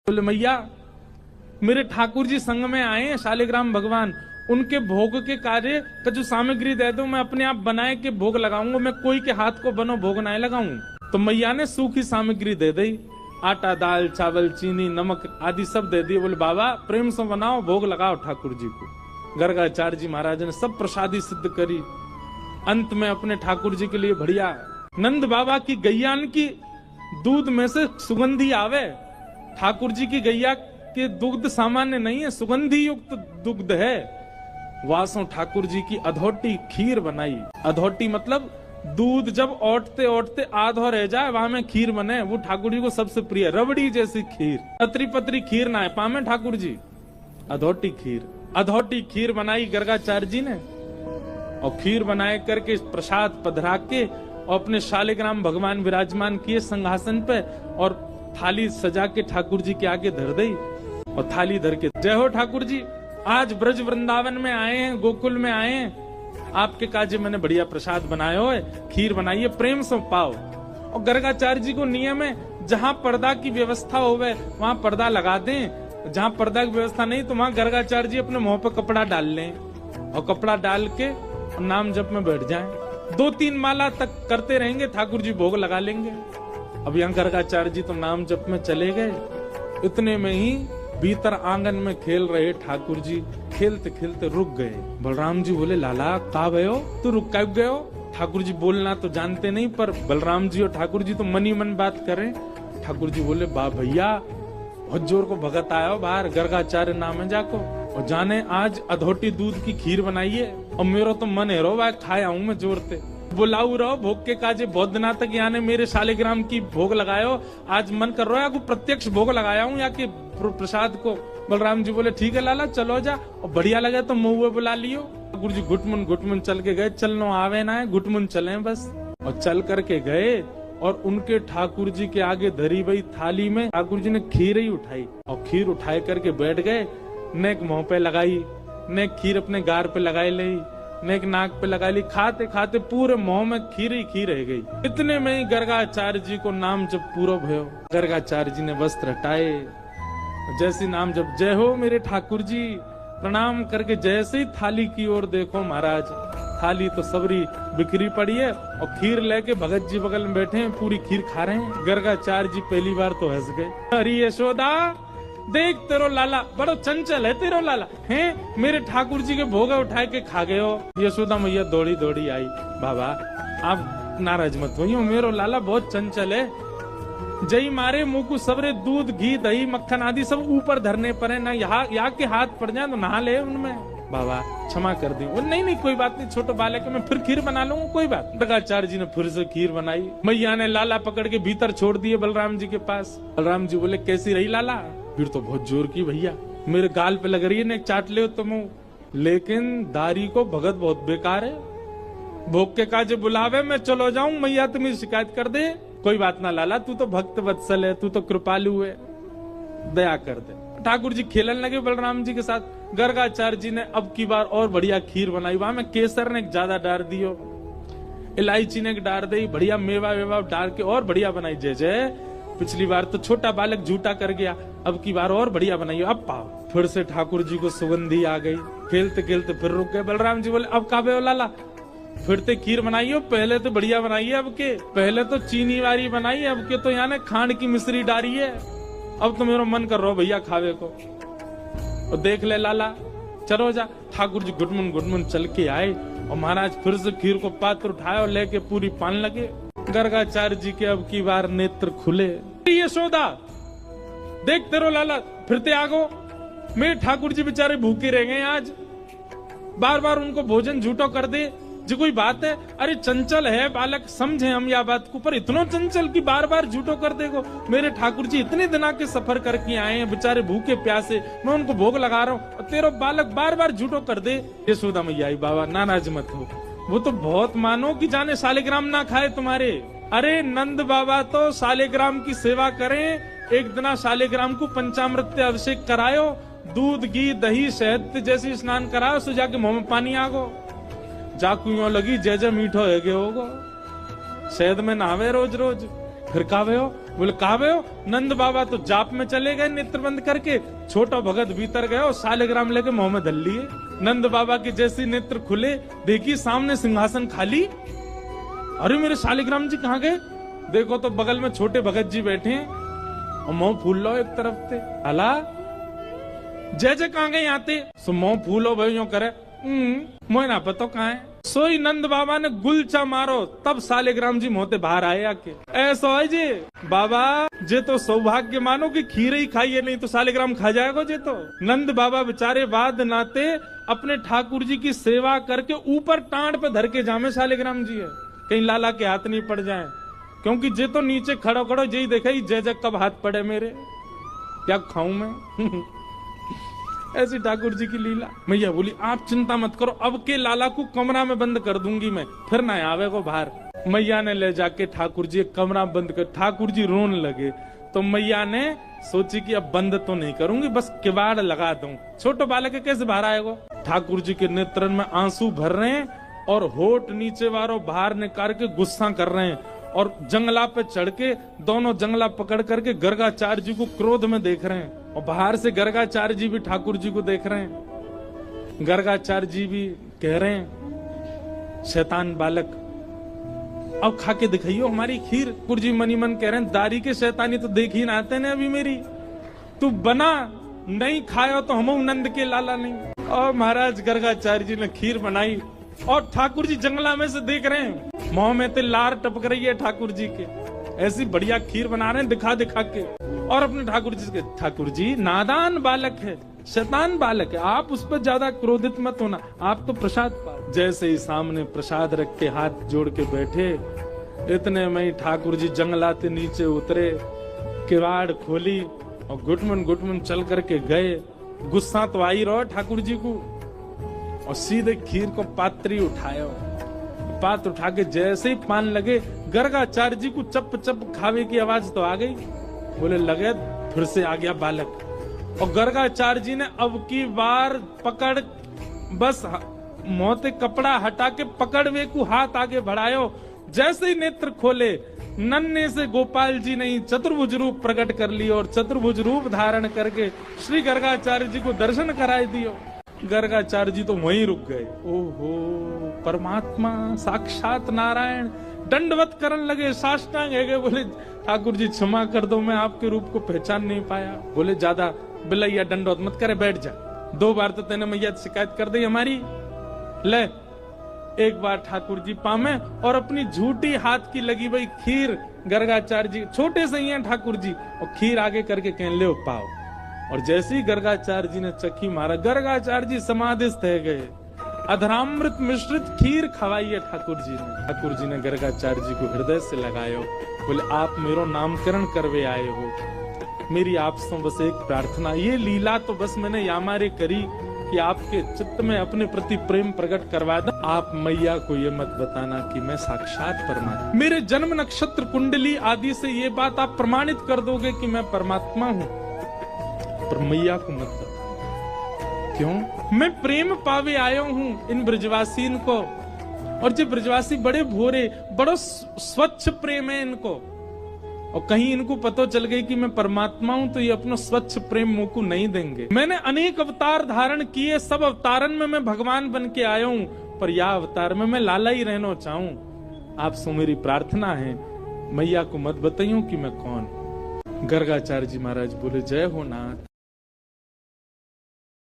बोले मैया मेरे ठाकुर जी संग में आए हैं शालिग्राम भगवान, उनके भोग के कार्य का जो सामग्री दे दो मैं अपने आप बनाए के भोग लगाऊंगा, मैं कोई के हाथ को बनो भोग ना लगाऊं। तो मैया ने सूखी सामग्री दे दी, आटा दाल चावल चीनी नमक आदि सब दे दिए। बोले बाबा प्रेम से बनाओ भोग लगाओ ठाकुर जी को। गर्गाचार्य जी महाराज ने सब प्रसादी सिद्ध करी। अंत में अपने ठाकुर जी के लिए बढ़िया नंद बाबा की गैयान की दूध में से सुगंधी आवे। ठाकुर जी की गैया के दुग्ध सामान्य नहीं है, सुगंधी युक्त दुग्ध है। वासों ठाकुर जी की अधोटी खीर बनाई। अधोटी मतलब दूध जब ओटते ओटते आधो रह जाए वहां में खीर बने, वो ठाकुर जी को सबसे प्रिय। रबड़ी जैसी खीर, पतरी पतरी खीर ना है पामे ठाकुर जी, अधोटी खीर। अधोटी खीर बनाई गर्गाचार्य जी ने और खीर बनाए करके प्रसाद पधरा के और अपने शालिग्राम भगवान विराजमान किए सिंहासन पे और थाली सजा के ठाकुर जी के आगे धर दी और थाली धर के जय हो ठाकुर जी, आज ब्रज वृंदावन में आए हैं, गोकुल में आए हैं, आपके काजे मैंने बढ़िया प्रसाद बनाया हो, खीर बनाई है, प्रेम से पाओ। और गर्गाचार्य जी को नियम है जहाँ पर्दा की व्यवस्था होवे वहाँ पर्दा लगा दें, जहाँ पर्दा की व्यवस्था नहीं तो वहाँ गर्गाचार्य जी अपने मुंह पे कपड़ा डाल लें और कपड़ा डाल के नाम जप में बैठ जाएं। 2-3 माला तक करते रहेंगे, ठाकुर जी भोग लगा लेंगे। अब यहाँ गर्गाचार्य जी तो नाम जप में चले गए। इतने में ही भीतर आंगन में खेल रहे ठाकुर जी खेलते खेलते रुक गए। बलराम जी बोले लाला कहाँ गए हो, तू रुक कब गए हो? ठाकुर जी बोलना तो जानते नहीं पर बलराम जी और ठाकुर जी तो मन ही मन बात करें। ठाकुर जी बोले बा भैया बहुत जोर को भगत आया हो बाहर, गर्गाचार्य नाम है जाको और जाने आज अधोटी दूध की खीर बनाइए और मेरा तो मन है रो भाई खाए आऊं मैं जोर से। बुलाऊ रहो भोग के काजे, बहुत दिना तक यानी मेरे शालिग्राम की भोग लगायो, आज मन कर रहा है या प्रत्यक्ष भोग लगाया हूँ या कि प्रसाद को। बलराम जी बोले ठीक है लाला चलो जा, और बढ़िया लगे तो मुँह बुला लियो। ठाकुर जी घुटमुन चल के गए, चलनो आवे ना है घुटमुन चले बस। और चल करके गए और उनके ठाकुर जी के आगे धरी हुई थाली में ठाकुर जी ने खीर ही उठाई और खीर उठाए करके बैठ गए। नेक मुंह पे लगाई, नेक खीर अपने गार पे लगाई ली, नेक नाक पे लगा ली, खाते खाते पूरे मुंह में खीर ही खीर रह गई। इतने में ही गर्गाचार्य जी को नाम जब पूरा भयो, गर्गाचार्य जी ने वस्त्र हटाए, जैसे नाम जब जय हो मेरे ठाकुर जी, प्रणाम करके जैसे ही थाली की ओर देखो महाराज, थाली तो सबरी बिखरी पड़ी है और खीर लेके भगत जी बगल में बैठे हैं, पूरी खीर खा रहे हैं। गर्गाचार्य जी पहली बार तो हंस गए। अरे यशोदा देख तेरो लाला बड़ो चंचल है, तेरो लाला है मेरे ठाकुर जी के भोग उठाए के खा गए हो। यशोदा मैया दौड़ी दौड़ी आई, बाबा आप नाराज मत होइए, मेरो लाला बहुत चंचल है, जई मारे मुंह को सबरे दूध घी दही मक्खन आदि सब ऊपर धरने पर है ना, यहाँ के हाथ पड़ जाए तो नहा ले उनमें, बाबा क्षमा कर दी। वो नहीं नहीं कोई बात नहीं, छोटे बालक है, मैं फिर खीर बना लूंगा कोई बात। गर्गाचार्य जी ने फिर से खीर बनाई। मैया ने लाला पकड़ के भीतर छोड़ दिए बलराम जी के पास। बलराम जी बोले कैसी रही लाला? फिर तो बहुत जोर की भैया, मेरे गाल पे लग रही है ना, चाट ले तुम, लेकिन दारी को भगत बहुत बेकार है, भोग के काजे बुलावे मैं चलो जाऊं, मैया तुम्हें शिकायत कर दे। कोई बात ना लाला, तू तो भक्त वत्सल है, तू तो कृपालु है, दया कर दे। ठाकुर जी खेलने लगे बलराम जी के साथ। गर्गाचार्य जी ने अब की बार और बढ़िया खीर बनाई, वहां में केसर ने ज्यादा डाल दियो, इलायची ने डाल दी, बढ़िया मेवा वेवा डाल के और बढ़िया बनाई। जय जय, पिछली बार तो छोटा बालक झूठा कर गया, अब की बार और बढ़िया बनाई। अब पाओ फिर से ठाकुर जी को सुगंधी आ गई। खेलते खेलते फिर रुक गए। बलराम जी बोले अब काबे हो लाला, फिर ते खीर बनाई हो, पहले तो बढ़िया बनाई है, अब के पहले तो चीनी वाली बनाई है, अब के तो यहाँ खांड की मिश्री डाली है, अब तो मेरा मन कर रहा भैया खावे को। और देख ले लाला चलो जा। ठाकुर जी घुटमुन चल के आए और महाराज फिर से खीर को पात्र उठाए और लेके पूरी पान लगे। गर्गाचार्य जी के अब की बार नेत्र खुले। यशोदा देख तेरो लाला फिरते आगो, मेरे ठाकुर जी बेचारे भूखे रह गए आज, बार बार उनको भोजन झूठो कर दे जो कोई बात है? अरे चंचल है बालक, समझे हम या बात को, पर इतना चंचल की बार बार झूठो कर देगो। मेरे ठाकुर जी इतने दिना के सफर करके आए हैं, बेचारे भूखे प्यासे, मैं उनको भोग लगा रहा हूँ और तेरा बालक बार बार झूठो कर दे। यशोदा मैया आई, बाबा नाराज मत हो, वो तो बहुत मानो कि जाने शालिग्राम ना खाए तुम्हारे। अरे नंद बाबा तो शालिग्राम की सेवा करें, एक दिना शालिग्राम को पंचामृत अभिषेक करायो, दूध घी दही शहद जैसे स्नान कराओ, सो जाके मुंह में पानी आगो, जाकुओं लगी जय जय मीठो है होगो, शहद में नहावे रोज रोज, फिर कावे हो बोले कहा हो? नंद बाबा तो जाप में चले गए नेत्र बंद करके, छोटा भगत भीतर गए और शालिग्राम लेके मुंह में धल लिए। नंद बाबा के जैसे नेत्र खुले, देखी सामने सिंहासन खाली। अरे मेरे शालिग्राम जी कहाँ गए? देखो तो बगल में छोटे भगत जी बैठे हैं और मुंह फूल लो एक तरफ से। अला जय जय कहाँ गए आते? सो मुंह फूलो भाई यूं करे, मोह ना पता कहाँ है। सोई नंद बाबा ने गुलचा मारो, तब शालिग्राम जी मोते बाहर आए आके। ऐसा है जी बाबा, जे तो सौभाग्य मानो कि खीर ही खाइए, नहीं तो शालिग्राम खा जाएगा जे तो। नंद बाबा बेचारे बाद नाते अपने ठाकुर जी की सेवा करके ऊपर टांड पे धर के जामे शालिग्राम जी है, कहीं लाला के हाथ नहीं पड़ जाए। क्योंकि जे तो नीचे खड़ो खड़ो यही देखे जय जय कब हाथ पड़े मेरे, क्या खाऊं मैं। ऐसी ठाकुर जी की लीला। मैया बोली आप चिंता मत करो, अब के लाला को कमरा में बंद कर दूंगी मैं, फिर ना आवे को बाहर। मैया ने ले जाके ठाकुर जी कमरा बंद कर, ठाकुर जी रोन लगे तो मैया ने सोची कि अब बंद तो नहीं करूंगी, बस किवाड़ लगा दूं। छोटे बालक के कैसे बाहर आएगा? ठाकुर जी के नेत्रन में आंसू भर रहे हैं और होठ नीचे वालों बाहर निकाल के गुस्सा कर रहे हैं और जंगला पे चढ़ के दोनों जंगला पकड़ करके गर्गाचार्य जी को क्रोध में देख रहे हैं और बाहर से गर्गाचार्य जी भी ठाकुर जी को देख रहे हैं। गर्गाचार्य जी भी कह रहे हैं शैतान बालक अब खा के दिखाइयो हमारी खीर। ठाकुर जी मनी मन कह रहे हैं दारी के शैतानी तो देख ही ना आते ने अभी मेरी, तू बना नहीं खाया तो हम नंद के लाला नहीं। और महाराज गर्गाचार्य जी ने खीर बनाई और ठाकुर जी जंगला में से देख रहे हैं, मुंह में तो लार टपक रही है ठाकुर जी के, ऐसी बढ़िया खीर बना रहे हैं दिखा दिखा के। और अपने ठाकुर जी के, ठाकुर जी नादान बालक है, शैतान बालक है, आप उस पर ज्यादा क्रोधित मत होना, आप तो प्रसाद पाओ। जैसे ही सामने प्रसाद रख के हाथ जोड़ के बैठे, इतने में ही ठाकुर जी जंगलाते नीचे उतरे, किवाड़ खोली और घुटमन चल करके गए। गुस्सा तो आई रहो ठाकुर जी को और सीधे खीर को पात्री उठाया, पात्र उठा के जैसे ही पान लगे, गर्गाचार्य जी को चप चप खावे की आवाज तो आ गई। बोले लगे फिर से आ गया बालक। और गर्गाचार्य जी ने अब की बार पकड़ बस मोते कपड़ा हटा के पकड़ वे को हाथ आगे बढ़ायो। जैसे ही नेत्र खोले, नन्हे से गोपाल जी ने चतुर्भुज रूप प्रकट कर लियो और चतुर्भुज रूप धारण करके श्री गर्गाचार्य जी को दर्शन कराए दियो। गर्गाचार्य जी तो वहीं रुक गए। ओहो परमात्मा साक्षात नारायण, दंडवत करने लगे, साष्टांग है गए। बोले ठाकुर जी क्षमा कर दो, मैं आपके रूप को पहचान नहीं पाया। बोले ज्यादा बिलैया दंडवत मत करे, बैठ जा, 2 बार तो तेने मैया शिकायत कर दी हमारी। ले एक बार ठाकुर जी पामे और अपनी झूठी हाथ की लगी भाई खीर, गर्गाचार्य जी छोटे से ही हैं ठाकुर जी, और खीर आगे करके कह ले पाओ। और जैसे ही गर्गाचार्य जी ने चक्की मारा, गर्गाचार्य जी समाधिस्थ है गए। अधरामृत मिश्रित खीर खवाई है ठाकुर जी ने। ठाकुर जी ने गर्गाचार्य जी को हृदय से लगायो। बोले आप मेरो नामकरण करवे आए हो, मेरी आपसे बस एक प्रार्थना, ये लीला तो बस मैंने यामारे करी कि आपके चित्त में अपने प्रति प्रेम प्रकट करवा दो। आप मैया को ये मत बताना कि मैं साक्षात परमात्मा, मेरे जन्म नक्षत्र कुंडली आदि से ये बात आप प्रमाणित कर दोगे कि मैं परमात्मा हूँ, पर मैया को मत बताना। क्यों? मैं प्रेम पावे आयो हूँ इन ब्रजवासीन को, और जो ब्रजवासी बड़े भोरे, बड़ो स्वच्छ प्रेम है इनको, और कहीं इनको पता चल गई कि मैं परमात्मा हूं तो ये अपना स्वच्छ प्रेम मुंह को नहीं देंगे। मैंने अनेक अवतार धारण किए, सब अवतारन में मैं भगवान बन के आया हूं, पर यह अवतार में मैं लाला ही रहना चाहूं। आप सो मेरी प्रार्थना है, मैया को मत बताइयो कि मैं कौन। गर्गाचार्य जी महाराज बोले जय हो नाथ।